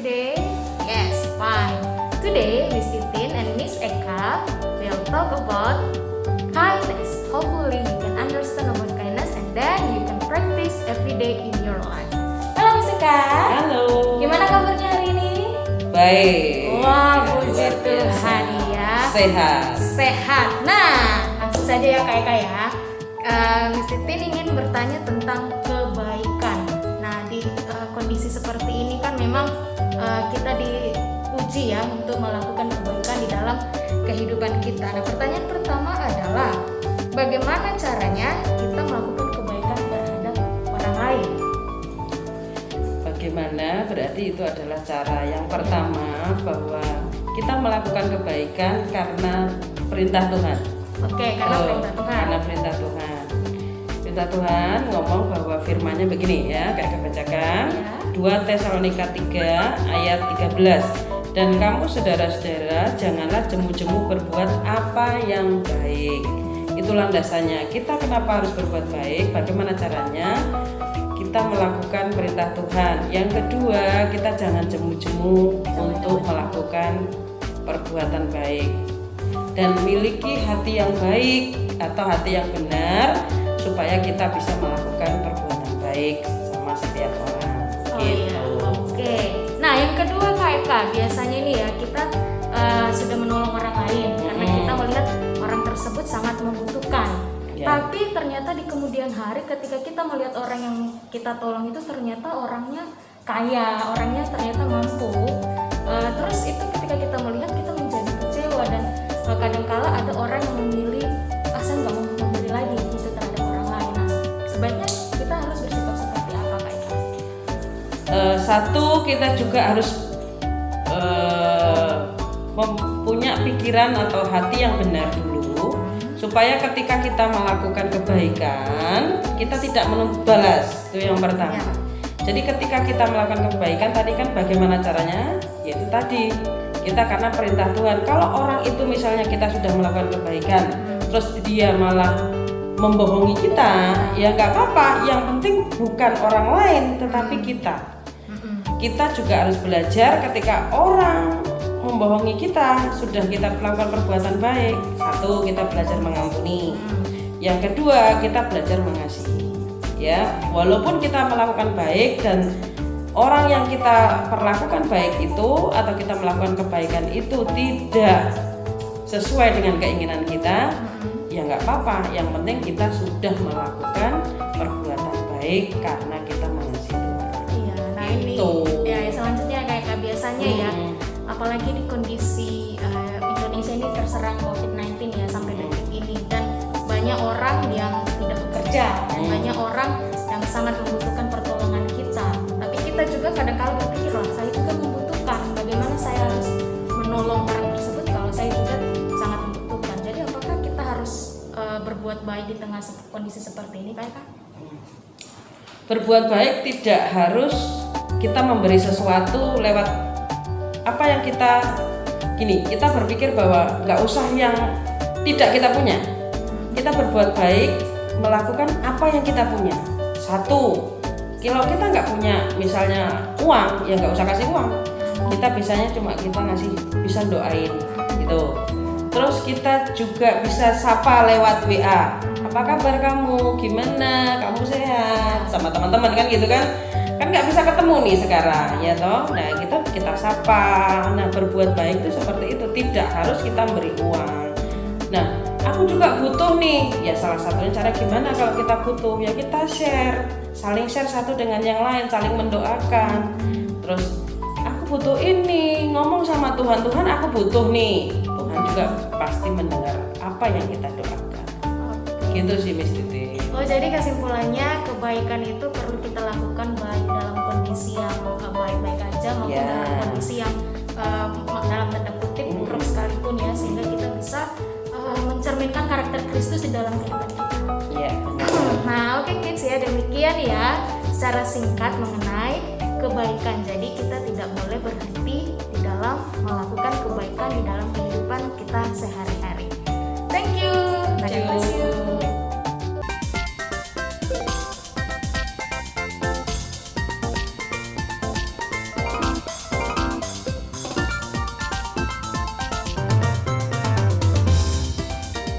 today? Yes, fine. Today, Miss Titin and Miss Eka will talk about kindness. Hopefully, you can understand about kindness and then you can practice every day in your life. Halo Miss Eka. Halo. Gimana kabarnya hari ini? Baik. Wah, puji Luar biasa. Tuhan ya. Sehat. Sehat. Nah, langsung saja ya Kak Eka ya. Miss Titin ingin bertanya tentang kebaikan. Nah, di kondisi seperti ini kan memang kita diuji ya untuk melakukan kebaikan di dalam kehidupan kita. Nah, pertanyaan pertama adalah bagaimana caranya kita melakukan kebaikan terhadap orang lain? Bagaimana? Berarti itu adalah cara yang pertama bahwa kita melakukan kebaikan karena perintah Tuhan. Oke, karena perintah Tuhan. Karena perintah Tuhan. Perintah Tuhan ngomong bahwa firman-Nya begini ya, kayak kebacakan Ya. 2 Tesalonika 3 ayat 13. Dan kamu saudara-saudara janganlah jemu-jemu berbuat apa yang baik. Itu landasannya. Kita kenapa harus berbuat baik? Bagaimana caranya? Kita melakukan perintah Tuhan. Yang kedua, kita jangan jemu-jemu untuk melakukan perbuatan baik. Dan miliki hati yang baik atau hati yang benar supaya kita bisa melakukan perbuatan baik sama setiap orang. Oh iya, oke. Nah, yang kedua Kak Eka, biasanya ini ya kita sudah menolong orang lain karena kita melihat orang tersebut sangat membutuhkan. Ya. Tapi ternyata di kemudian hari ketika kita melihat orang yang kita tolong itu ternyata orangnya kaya, orangnya ternyata mampu. Terus itu ketika kita melihat kita menjadi kecewa dan kadangkala ada orang yang memilih saya nggak mau memberi lagi gitu terhadap orang lain. Nah, sebaiknya kita harus bersikap seperti apa Kak Eka? Satu, kita juga harus mempunyya pikiran atau hati yang benar dulu supaya ketika kita melakukan kebaikan kita tidak menuntut balas. Itu yang pertama. Ya. Jadi ketika kita melakukan kebaikan tadi kan bagaimana caranya? Yaitu tadi kita karena perintah Tuhan. Kalau orang itu misalnya kita sudah melakukan kebaikan terus dia malah membohongi kita, ya nggak apa-apa. Yang penting bukan orang lain tetapi kita. Kita juga harus belajar ketika orang membohongi kita, sudah kita melakukan perbuatan baik. Satu, kita belajar mengampuni. Yang kedua, kita belajar mengasihi. Ya, walaupun kita melakukan baik dan orang yang kita perlakukan baik itu atau kita melakukan kebaikan itu tidak sesuai dengan keinginan kita, ya nggak apa-apa. Yang penting kita sudah melakukan perbuatan baik karena kita mengasihi Tuhan. Iya, nah ini ya selanjutnya kayak biasanya ya, apalagi di kondisi Indonesia ini terserang COVID-19 ya sampai detik ini dan banyak orang yang tidak bekerja dan banyak orang yang sangat membutuhkan pertolongan kita. Tapi kita juga kadang-kala berpikir loh, saya juga membutuhkan. Bagaimana saya harus menolong orang tersebut kalau saya juga sangat membutuhkan. Jadi apakah kita harus berbuat baik di tengah kondisi seperti ini, Kak? Berbuat baik tidak harus kita memberi sesuatu lewat apa yang kita kita berpikir bahwa nggak usah yang tidak kita punya. Kita berbuat baik melakukan apa yang kita punya. Satu, kalau kita nggak punya misalnya uang, ya nggak usah kasih uang. Kita bisanya cuma kita ngasih, bisa doain gitu. Terus kita juga bisa sapa lewat WA. Apa kabar kamu? Gimana? Kamu sehat? Sama teman-teman kan gitu kan? Kan nggak bisa ketemu nih sekarang, ya toh. Nah kita sapa. Nah berbuat baik itu seperti itu. Tidak harus kita beri uang. Nah aku juga butuh nih. Ya salah satunya cara gimana kalau kita butuh? Ya kita share, saling share satu dengan yang lain, saling mendoakan. Terus aku butuh ini, ngomong sama Tuhan. Tuhan aku butuh nih. Tuhan juga pasti mendengar apa yang kita doakan. Gitu sih Miss Titi. Oh, jadi kesimpulannya kebaikan itu perlu kita lakukan baik dalam kondisi yang baik-baik aja maupun dalam kondisi yang dalam tanda kutip buruk sekalipun ya, sehingga kita bisa mencerminkan karakter Kristus di dalam kehidupan kita. Iya. Nah, oke kids ya, demikian ya secara singkat mengenai kebaikan. Jadi kita tidak boleh berhenti di dalam melakukan kebaikan di dalam kehidupan kita sehari-hari. Thank you. God bless you.